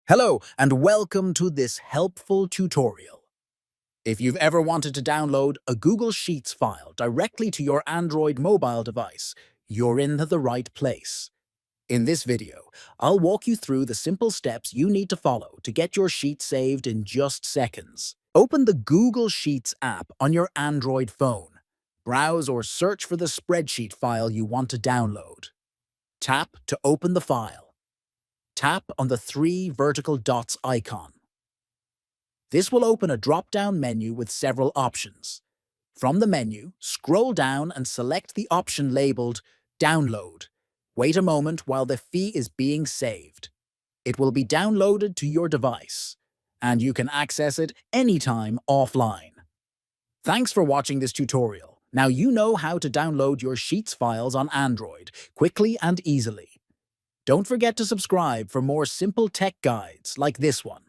Hello, and welcome to this helpful tutorial. If you've ever wanted to download a Google Sheets file directly to your Android mobile device, you're in the right place. In this video, I'll walk you through the simple steps you need to follow to get your sheet saved in just seconds. Open the Google Sheets app on your Android phone. Browse or search for the spreadsheet file you want to download. Tap to open the file. Tap on the three vertical dots icon. This will open a drop-down menu with several options. From the menu, scroll down and select the option labeled Download. Wait a moment while the file is being saved. It will be downloaded to your device, and you can access it anytime offline. Thanks for watching this tutorial. Now you know how to download your Sheets files on Android quickly and easily. Don't forget to subscribe for more simple tech guides like this one.